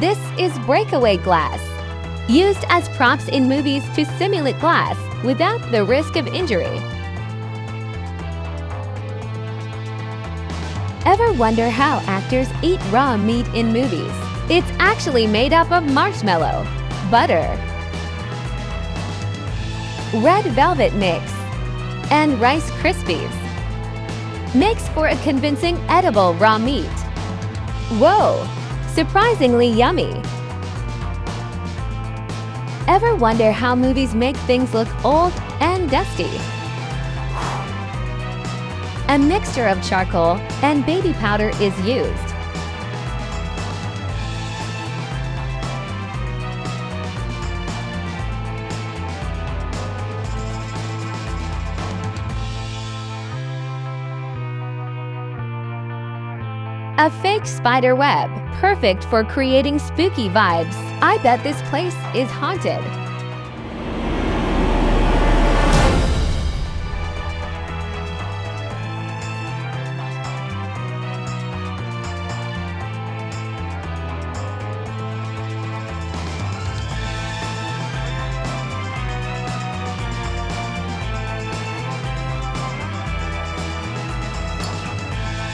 This is breakaway glass, used as props in movies to simulate glass without the risk of injury. Ever wonder how actors eat raw meat in movies? It's actually made up of marshmallow, butter, red velvet mix, and Rice Krispies. Makes for a convincing edible raw meat. Whoa! Surprisingly yummy! Ever wonder how movies make things look old and dusty? A mixture of charcoal and baby powder is used. A fake spider web, perfect for creating spooky vibes. I bet this place is haunted.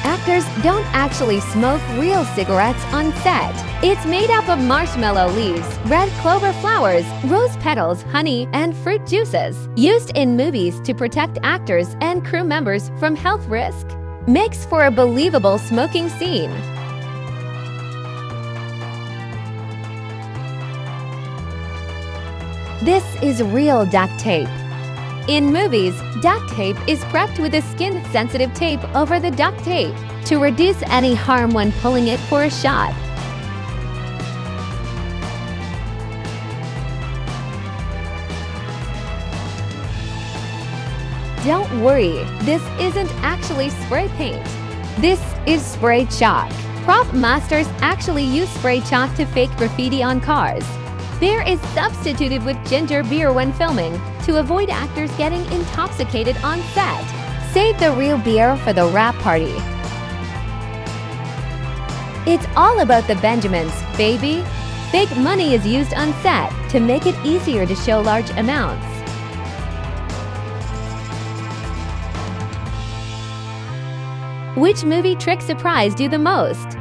Actors don't actually smoke real cigarettes on set. It's made up of marshmallow leaves, red clover flowers, rose petals, honey, and fruit juices, used in movies to protect actors and crew members from health risk. Makes for a believable smoking scene. This is real duct tape. In movies, duct tape is prepped with a skin-sensitive tape over the duct tape to reduce any harm when pulling it for a shot. Don't worry, this isn't actually spray paint. This is spray chalk. Prop masters actually use spray chalk to fake graffiti on cars. Beer is substituted with ginger beer when filming to avoid actors getting intoxicated on set. Save the real beer for the wrap party. It's all about the Benjamins, baby. Fake money is used on set to make it easier to show large amounts. Which movie trick surprised you the most?